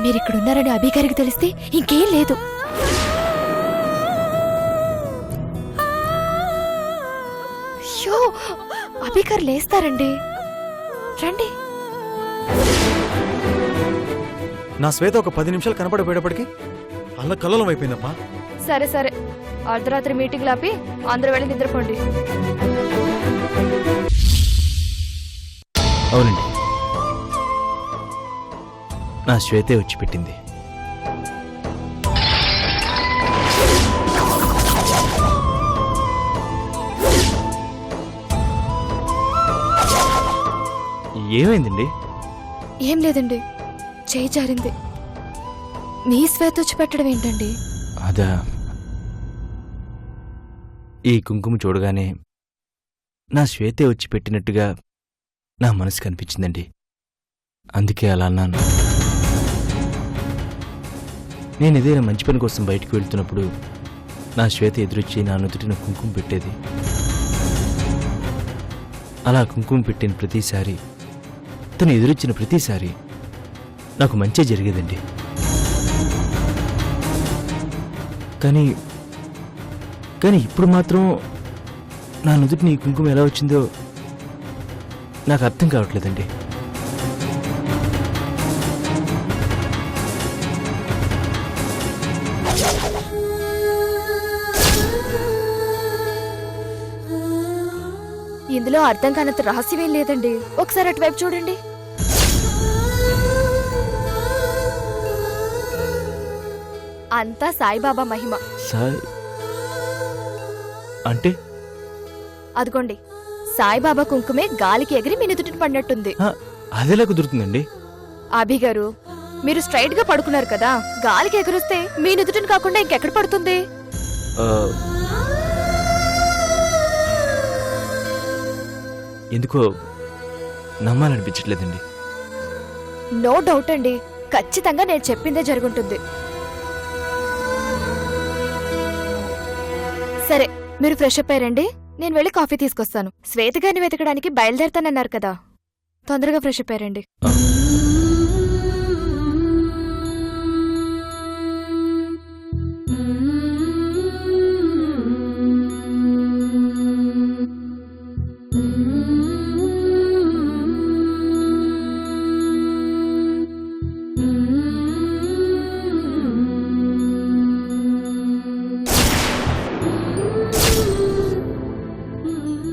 మీరిక్కడున్నారని అభిగారికి తెలిస్తే ఇంకేం లేదు. అయ్యో, అభిగారు లేస్తారండి. రండి. నా శ్వేత ఒక 10 నిమిషాలు కనపడబోయేటప్పటికి అల్ల కల్లోలం అయిపోయిందప్పా. సరే సరే, అర్ధరాత్రి మీటింగ్ లాపి అందరూ వెళ్ళి నిద్రపోండి. అవునండి, నా శ్వేతే వచ్చి పెట్టింది. ఏమైందండి? ఏం లేదండి, చేయి జారింది. మీ శ్వేత వచ్చి పెట్టడం ఏంటండి? అదా, ఈ కుంకుమ చూడగానే నా శ్వేతే వచ్చి పెట్టినట్టుగా నా మనసు కనిపించిందండి. అందుకే అలా అన్నాను. నేను ఏదైనా మంచి పని కోసం బయటికి వెళ్తున్నప్పుడు నా శ్వేత ఎదురొచ్చి నా నుదుటిన కుంకుమ పెట్టేది. అలా కుంకుమ పెట్టిన ప్రతిసారి, తను ఎదురొచ్చిన ప్రతిసారి నాకు మంచి జరిగేదండి. కానీ ఇప్పుడు మాత్రం నా నుదుటిని ఈ కుంకుమ ఎలా వచ్చిందో నాకు అర్థం కావట్లేదండి. ఇందులో అర్థం కానంత రహస్యమేం లేదండి. ఒకసారి అటువైపు చూడండి. అంతా సాయిబాబా మహిమ. అంటే అదిగోండి, సాయిబాబా కుంకుమే గాలికి ఎగిరి మీ నుదుటిని పడినట్టుంది. అదెలా కుదురుతుందండి? అభిగారు, మీరు స్ట్రైట్ గా పడుకున్నారు కదా, గాలికి ఎగురుస్తే మీ నుదుటిని కాకుండా ఇంకెక్కడ పడుతుంది? ఎందుకో నమ్మాలనిపించట్లేదండి. నో డౌట్ అండి, ఖచ్చితంగా నేను చెప్పిందే జరుగుంటుంది. సరే, మీరు ఫ్రెష్ అప్ అయ్యారండి, నేను వెళ్ళి కాఫీ తీసుకొస్తాను. శ్వేత గారిని వెతకడానికి బయలుదేరతానన్నారు కదా, తొందరగా ఫ్రెష్ అప్ అయ్యారండి.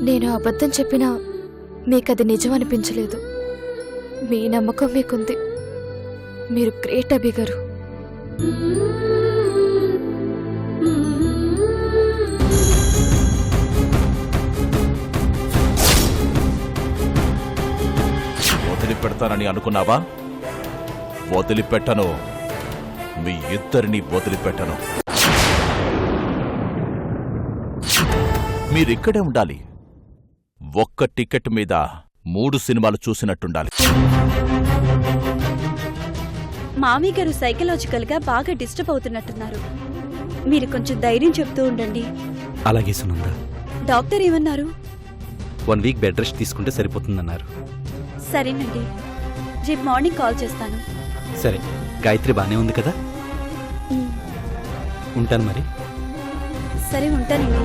నేను అబద్ధం చెప్పినా మీకది నిజం అనిపించలేదు. మీ నమ్మకం మీకుంది. మీరు గ్రేట్ అభిగారు. వదిలిపెడతానని అనుకున్నావా? వదిలిపెట్టను. మీ ఇద్దరిని వదిలిపెట్టను. మీరిక్కడే ఉండాలి. ఒక్క టికెట్ మీద 3 సినిమాలు చూసినట్టుండాలి. మామీ గారు సైకలాజికల్ గా బాగా డిస్టర్బ్ అవుతున్నట్టున్నారు. మీరు కొంచెం ధైర్యం చెప్తూ ఉండండి. అలాగే సునంద. డాక్టర్ ఏమన్నారు? 1 వీక్ బెడ్ రెస్ట్ తీసుకుంటే సరిపోతుందన్నారు. సరేనండి, రేపు మార్నింగ్ కాల్ చేస్తాను. సరే, గాయత్రి బానే ఉంది కదా? ఉంటాను మరి. సరే, ఉంటానండి.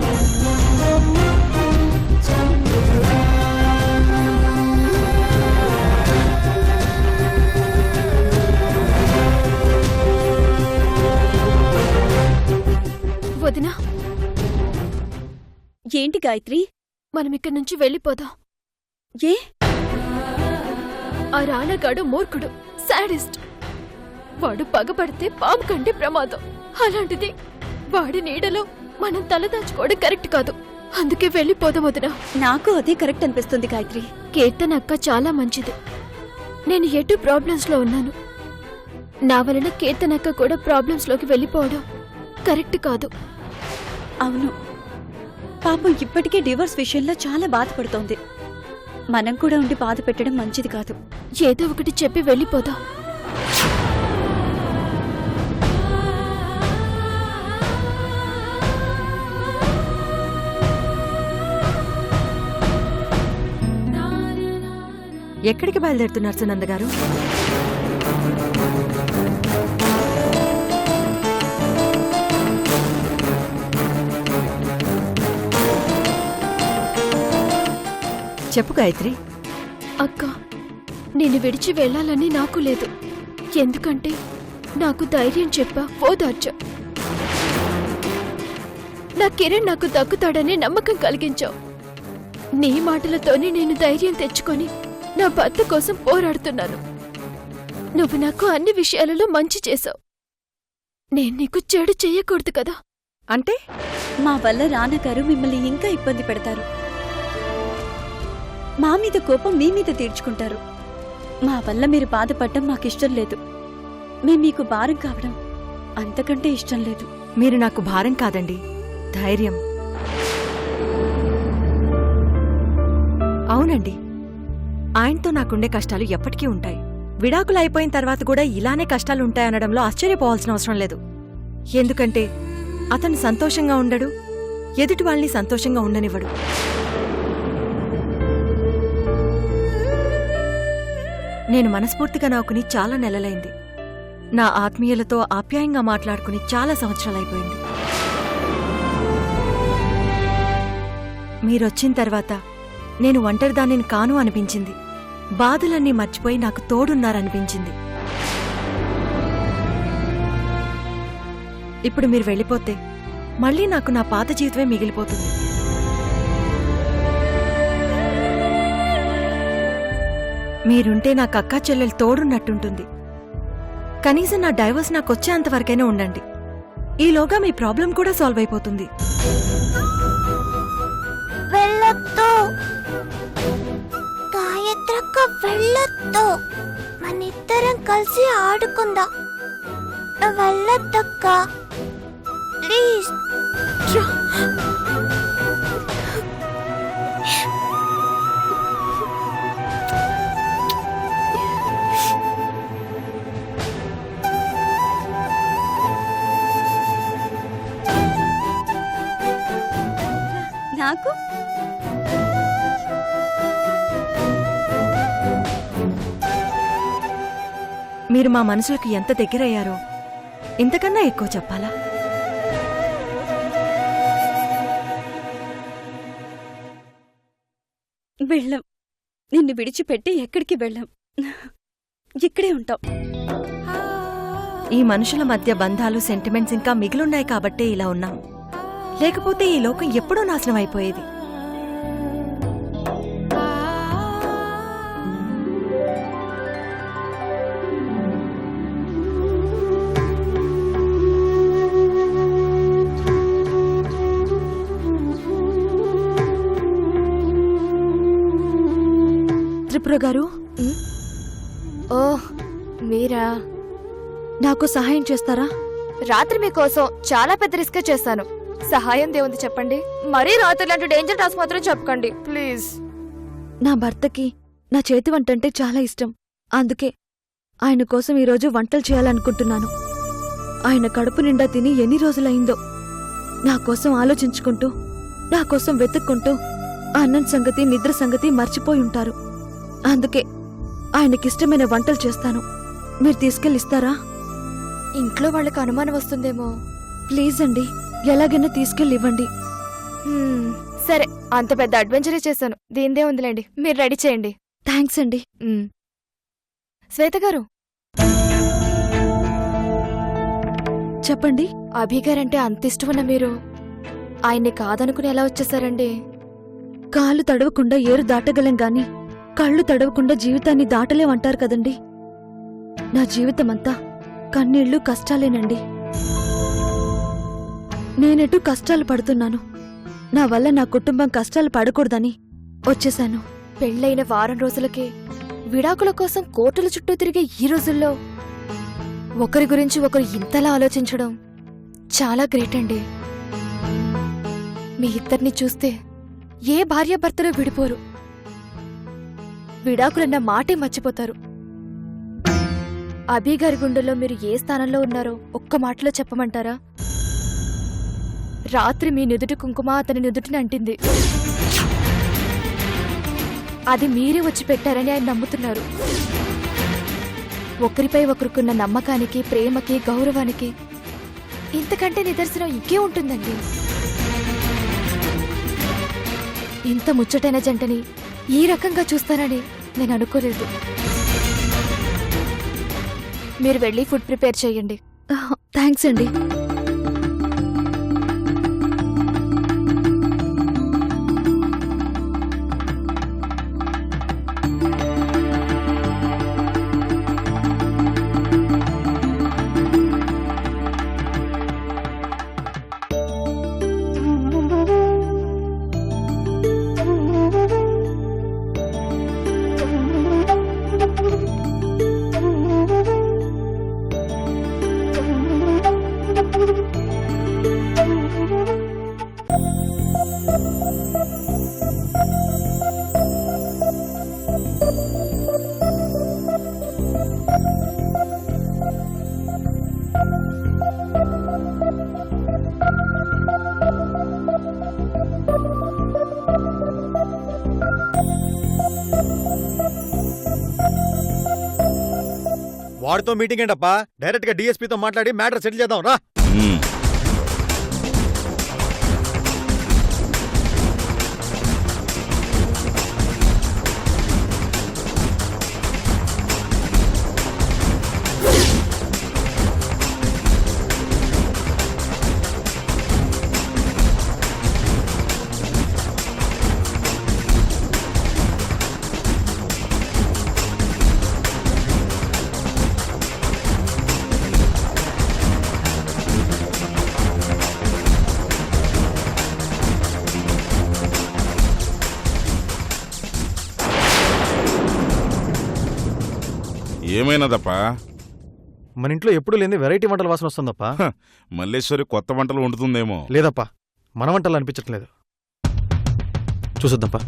వదినా, ఏంటి గాయత్రి? మనం ఇక్కడి నుంచి వెళ్ళిపోదాం. ఏ? ఆ రానగాడు మూర్ఖుడు, సాడిస్ట్. వాడు పగబడితే పాము కంటే ప్రమాదం. అలాంటిది వాడి నీడలో మనం తలదాచుకోవడం కరెక్ట్ కాదు. అందుకే వెళ్ళిపోదాం వదినా. నాకు అదే కరెక్ట్ అనిపిస్తుంది గాయత్రి. కీర్తన అక్క చాలా మంచిది. నేను ఎటు ప్రాబ్లమ్స్ లో ఉన్నాను. నా వలన కీర్తన అక్క కూడా ప్రాబ్లమ్స్ లోకి వెళ్ళిపోవడం కరెక్ట్ కాదు. అవును, పాపం ఇప్పటికే డివోర్స్ విషయంలో చాలా బాధపడుతోంది. మనం కూడా ఉండి బాధ పెట్టడం మంచిది కాదు. ఏదో ఒకటి చెప్పి వెళ్ళిపోదాం. ఎక్కడికి బయలుదేరుతున్నారు సునంద గారు? చెప్పు గాయత్రి. అక్క, నేను విడిచి వెళ్ళాలని నాకు లేదు. ఎందుకంటే నాకు ధైర్యం చెప్పా, ఓదార్చా. నా కిరణ్ నాకు దక్కుతాడని నమ్మకం కలిగించావు. నీ మాటలతోనే నేను ధైర్యం తెచ్చుకొని నా భర్త కోసం పోరాడుతున్నాను. నువ్వు నాకు అన్ని విషయాలలో మంచి చేశావు. నేను నీకు చెడు చెయ్యకూడదు కదా. అంటే మా వల్ల రానగారు మిమ్మల్ని ఇంకా ఇబ్బంది పెడతారు. మా మీద కోపం మీ మీద తీర్చుకుంటారు. మా వల్ల మీరు బాధపడటం మాకిష్టం లేదు. మేం మీకు భారం కావడం అంతకంటే ఇష్టం లేదు. మీరు నాకు భారం కాదండి, ధైర్యం. అవునండి, ఆయనతో నాకుండే కష్టాలు ఎప్పటికీ ఉంటాయి. విడాకులు అయిపోయిన తర్వాత కూడా ఇలానే కష్టాలుంటాయనడంలో ఆశ్చర్యపోవాల్సిన అవసరం లేదు. ఎందుకంటే అతను సంతోషంగా ఉండడు, ఎదుటి వాళ్ళని సంతోషంగా ఉండనివ్వడు. నేను మనస్ఫూర్తిగా నాకుని చాలా నెలలైంది. నా ఆత్మీయులతో ఆప్యాయంగా మాట్లాడుకుని చాలా సంవత్సరాలైపోయింది. మీరొచ్చిన తర్వాత నేను ఒంటరిదానిని కాను అనిపించింది. బాధలన్నీ మర్చిపోయి నాకు తోడున్నారనిపించింది. ఇప్పుడు మీరు వెళ్ళిపోతే మళ్ళీ నాకు నా పాత జీవితమే మిగిలిపోతుంది. మీరుంటే నాకు అక్కా చెల్లెలు తోడున్నట్టుంటుంది. కనీసం నా డైవర్స్ నాకొచ్చేంతవరకైనా ఉండండి. ఈలోగా మీ ప్రాబ్లం కూడా సాల్వ్ అయిపోతుంది. వెళ్ళొద్దు గాయత్రక్క, వెళ్ళొద్దు. మనిద్దరం కలిసి ఆడుకుందాం. వెళ్ళొద్దక్క, ప్లీజ్. నాకు మీరు మా మనసులకు ఎంత దగ్గరయ్యారో ఇంతకన్నా ఎక్కువ చెప్పాలా? వెళ్ళం. నిన్ను విడిచిపెట్టి ఎక్కడికి వెళ్ళం. ఇక్కడే ఉంటాం. ఈ మనుషుల మధ్య బంధాలు, సెంటిమెంట్స్ ఇంకా మిగిలున్నాయి కాబట్టే ఇలా ఉన్నాం. లేకపోతే ఈ లోకం ఎప్పుడూ నాశనం అయిపోయేది. త్రిపుర గారు, ఓ మీరా? నాకు సహాయం చేస్తారా? రాత్రి మీకోసం చాలా పెద్ద రిస్క్ చేశాను. సహాయం దేవుంది చెప్పండి. మరీ రాత్రి లాంటి డేంజర్ టాస్క్ మాత్రం చెప్పకండి ప్లీజ్. నా భర్తకి నా చేతి వంట అంటే చాలా ఇష్టం. అందుకే ఆయన కోసం ఈరోజు వంటలు చేయాలనుకుంటున్నాను. ఆయన కడుపు నిండా తిని ఎన్ని రోజులైందో. నా కోసం ఆలోచించుకుంటూ, నా కోసం వెతుక్కుంటూ అన్నం సంగతి, నిద్ర సంగతి మర్చిపోయి ఉంటారు. అందుకే ఆయనకిష్టమైన వంటలు చేస్తాను. మీరు తీసుకెళ్ళిస్తారా? ఇంట్లో వాళ్ళకి అనుమానం వస్తుందేమో. ప్లీజ్ అండి, ఎలాగైనా తీసుకెళ్ళివ్వండి. సరే, అంత పెద్ద అడ్వెంచరే చేశాను. దీనిదే ఉందిలేండి, మీరు రెడీ చేయండి. థ్యాంక్స్ అండి. శ్వేత గారు, చెప్పండి. అభిగారంటే అంత ఇష్టమున్న మీరు ఆయన్ని కాదనుకుని ఎలా వచ్చేసారండి? కాళ్ళు తడవకుండా ఏరు దాటగలం గాని కళ్ళు తడవకుండా జీవితాన్ని దాటలేమంటారు కదండి. నా జీవితమంతా కన్నీళ్లు, కష్టాలేనండి. నేనెటు కష్టాలు పడుతున్నాను. నా వల్ల నా కుటుంబం కష్టాలు పడకూడదని వచ్చేశాను. పెళ్ళైన వారం రోజులకే విడాకుల కోసం కోర్టుల చుట్టూ తిరిగే ఈ రోజుల్లో ఒకరి గురించి ఒకరు ఇంతలా ఆలోచించడం చాలా గ్రేట్ అండి. మీ ఇద్దరిని చూస్తే ఏ భార్యాభర్తలు విడిపోరు. విడాకులన్న మాటే మర్చిపోతారు. అభిగారి గుండెల్లో మీరు ఏ స్థానంలో ఉన్నారో ఒక్క మాటలో చెప్పమంటారా? రాత్రి మీ నుదుటి కుంకుమ అతని నుదుటిని అంటింది. అది మీరే వచ్చి పెట్టారని ఆయన నమ్ముతున్నారు. ఒకరిపై ఒకరికున్న నమ్మకానికి, ప్రేమకి, గౌరవానికి ఇంతకంటే నిదర్శనం ఇంకే ఉంటుందండి. ఇంత ముచ్చటైన జంటని ఈ రకంగా చూస్తారని నేను అనుకోలేదు. మీరు వెళ్ళి ఫుడ్ ప్రిపేర్ చేయండి. థ్యాంక్స్ అండి. వాడితో మీటింగ్ ఏంటప్పా, డైరెక్ట్ గా డిఎస్పీతో మాట్లాడి మ్యాటర్ సెటిల్ చేద్దాం రా. ఉమ్. ఏమైనదప్పా? మన ఇంట్లో ఎప్పుడు లేని వెరైటీ వంటల వాసన వస్తుందప్పా. మల్లేశ్వరి కొత్త వంటలు వండుతుందేమో. లేదప్పా, మన వంటలు అనిపించట్లేదు. చూసొద్దాంపా.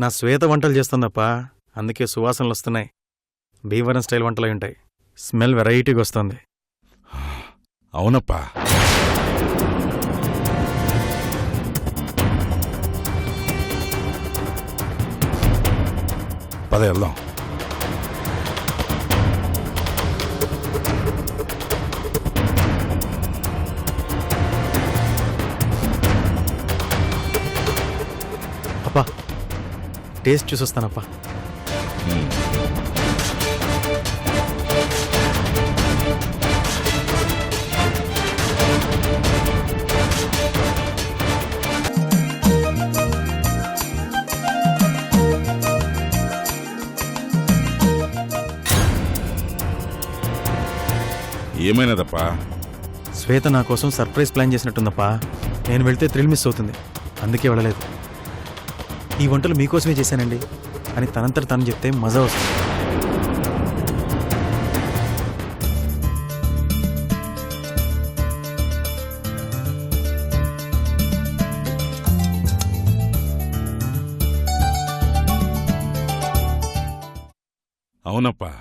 నా శ్వేత వంటలు చేస్తుందప్పా, అందుకే సువాసనలు వస్తున్నాయి. భీవరం స్టైల్ వంటలు ఉంటాయి. స్మెల్ వెరైటీగా వస్తుంది. అవునప్పా. పద వెళ్దాం. అప్పా, టేస్ట్ చూసొస్తానప్పా. ఏమైనదప్పా? శ్వేత నా కోసం సర్ప్రైజ్ ప్లాన్ చేసినట్టుందప్పా. నేను వెళ్తే థ్రిల్ మిస్ అవుతుంది, అందుకే వెళ్ళలేదు. ఈ వంటలు మీకోసమే చేశానండి అని తనంతట తను చెప్తే మజా వస్తుంది. అవునప్పా,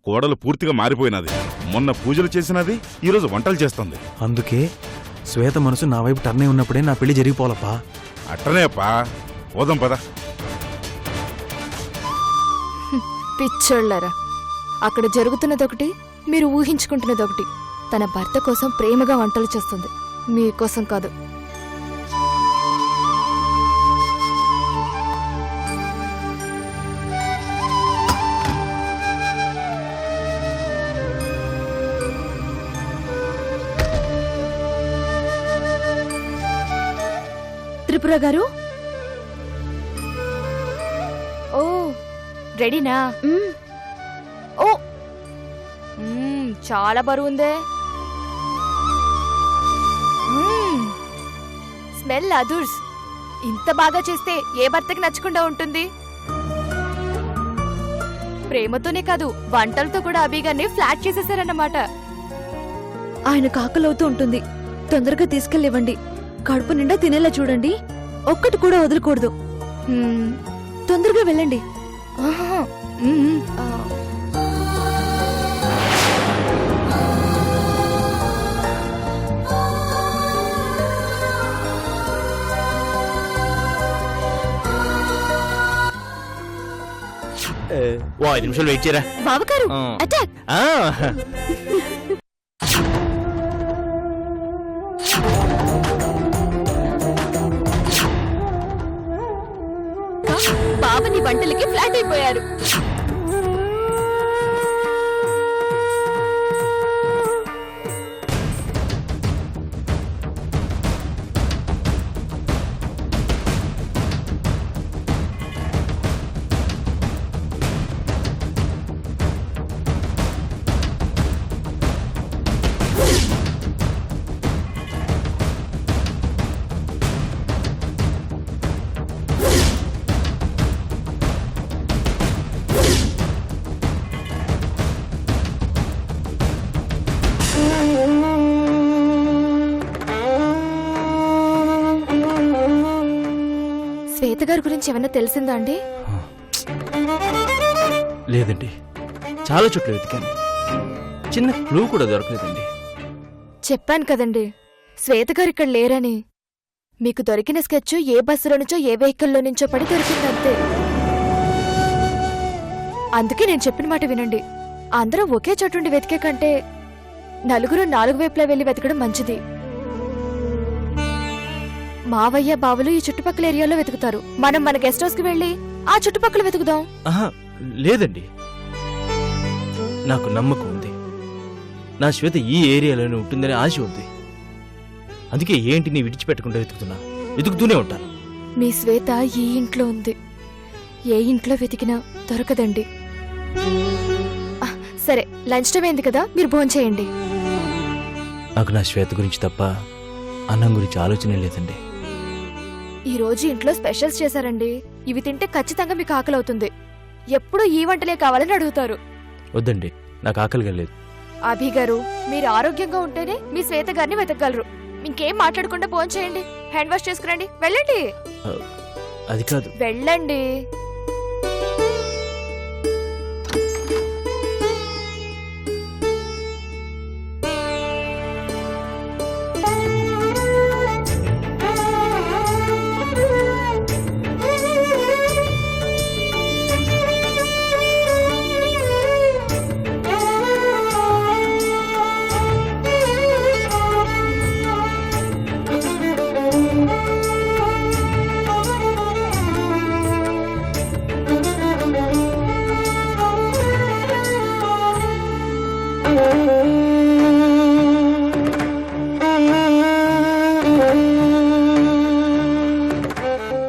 కోడలు పూర్తిగా మారిపోయినది. మొన్న పూజలు చేసినది ఈరోజు వంటలు చేస్తుంది. అందుకే శ్వేత మనసు నా వైపు టర్న్ అయి ఉన్నప్పుడే నా పెళ్లి జరిగిపోవాలప్పా. అట్టనే అప్పా, పోదాం పద. పిచ్చోళ్ళారా, అక్కడ జరుగుతున్నదొకటి, మీరు ఊహించుకుంటున్నదొకటి. తన భర్త కోసం ప్రేమగా వంటలు చేస్తుంది, మీకోసం కాదు. త్రిపుర గారు. ఓ రెడీనా? ఓ చాలా బరువుందే. స్మెల్ అదుర్స్. ఇంత బాగా చేస్తే ఏ భర్తకి నచ్చకుండా ఉంటుంది? ప్రేమతోనే కాదు, వంటలతో కూడా అభిగాన్ని ఫ్లాట్ చేసేసారన్నమాట. ఆయన కాకలవుతూ ఉంటుంది. తొందరగా తీసుకెళ్ళివ్వండి. కడుపు నిండా తినేలా చూడండి. ఒక్కటి కూడా వదలకూడదు. తొందరగా వెళ్ళండి. ఆహా. ఆ. ఓ 5 నిమిషాలు వెయిట్ చేయరా. బావగారు ఆ. అటాక్. ఆ. బావని వంటలకి ఫ్లాట్ అయిపోయారు. శ్వేత గారి గురించి ఏమన్నా తెలిసిందా అండి? లేదండి, చాలా చోట్ల వెతికాను. చిన్న క్లూ కూడా దొరకలేదండి. చెప్పాను కదండి, శ్వేత గారు ఇక్కడ లేరని. మీకు దొరికిన స్కెచ్ ఏ బస్సులో నుంచో ఏ వెహికల్లో నుంచో పడి దొరికిందంతే. అందుకే నేను చెప్పిన మాట వినండి. అందరూ ఒకే చోటుండి వెతికే కంటే నలుగురు 4 వైపులా వెళ్లి వెతకడం మంచిది. మావయ్య బావలు ఈ చుట్టుపక్కల ఏరియాలో వెతుకుతారు. మనం మన గెస్ట్ హౌస్ కి వెళ్లి ఆ చుట్టుపక్కల వెతుకుదాం. ఆహా, లేదండి, నాకు నమ్మకం ఉంది. నా శ్వేత ఈ ఏరియాలోనే ఉంటుందని ఆశ ఉంది. అందుకే ఏంటిని విడిచిపెట్టకుండా వెతుకుతూనే ఉంటాను. మీ శ్వేత ఈ ఇంట్లో ఉంది. ఏ ఇంట్లో వెతికినా దొరకదండి. సరే, లంచ్ టైం అయింది కదా, మీరు భోంచేయండి. నాకు నా శ్వేత గురించి తప్ప అన్నం గురించి ఆలోచనే లేదండి. ఈ రోజు ఇంట్లో స్పెషల్స్ చేశారండి. ఇవి తింటే ఖచ్చితంగా మీకు ఆకలి అవుతుంది. ఎప్పుడు ఈ వంటలే కావాలని అడుగుతారు. వద్దండి, నాకు ఆకలిగా లేదు. అభి గారు, మీరు ఆరోగ్యంగా ఉంటేనే మీ శ్వేత గారిని వెతకగలరు. ఇంకేం మాట్లాడకుండా భోంచేయండి. Hand wash చేసుకురండి. వెళ్ళండి. అది కాదు. వెళ్ళండి.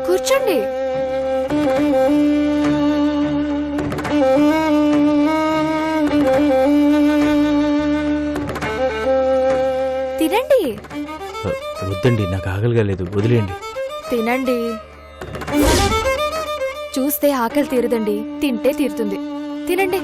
కూర్చోండి. తినండి. వద్దండి, నాకు ఆకలిగా లేదు, వదిలేయండి. తినండి. చూస్తే ఆకలి తీరదండి, తింటే తీరుతుంది. తినండి.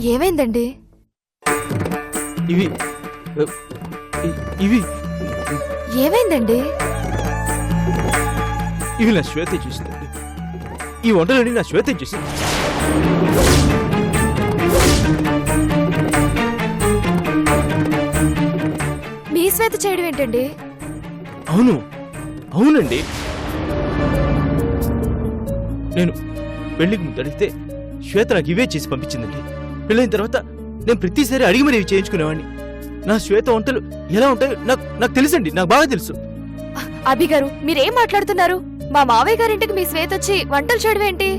ఏమైందండి? ఇవి ఇవి ఏమైందండి? ఇవి నా శ్వేత చేసిందండి. ఈ వంటలన్నీ నా శ్వేత చేసింది. మీ శ్వేత చేయడం ఏంటండి? అవునండి. నేను పెళ్లికి ముందు అడిగితే శ్వేత నాకు ఇవే చేసి పంపించిందండి. పెళ్ళైన తర్వాత నేను ప్రతిసారి అడిగి మరి ఇవి చేయించుకునేవాడిని. నా శ్వేత వంటలు ఎలా ఉంటాయో నాకు తెలుసండి, నాకు బాగా తెలుసు. అభి గారు, మీరేం మాట్లాడుతున్నారు? మా మావయ్య గారింటికి మీ శ్వేత వచ్చి వంటలు చేయడం ఏంటి?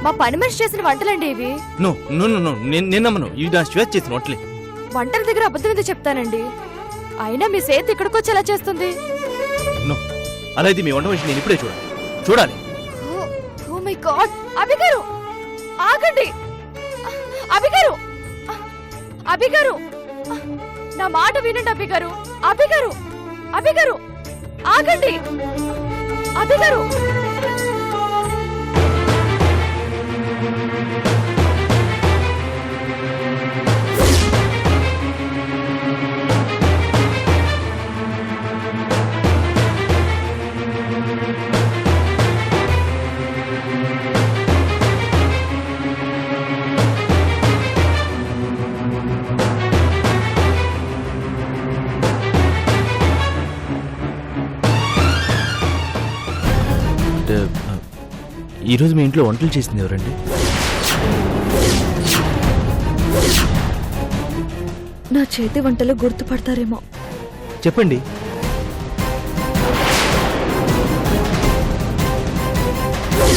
మా పని మనిషి చేసిన వంటలండి ఇవి. నో నో నో నో నేను నమ్మను. ఇవి నా శ్వేత చేసిన వంటలే. వంటల దగ్గర అబద్ధం ఎందుకు చెప్తానండి? అయినా మీ శ్వేత ఇక్కడికి వచ్చి ఎలా చేస్తుంది? నో, అలా అయితే మీ వంట మనిషి నేను ఇప్పుడే చూడాలి. Oh my God! అభి గారు ఆగండి! అభి గారు, అభి గారు, నా మాట వినండి అభి గారు. అభి గారు, అభి గారు, ఆగండి! అభి గారు, ఈరోజు మీ ఇంట్లో వంటలు చేసింది ఎవరండి? నా చేతి వంటలు గుర్తుపడతారేమో. చెప్పండి.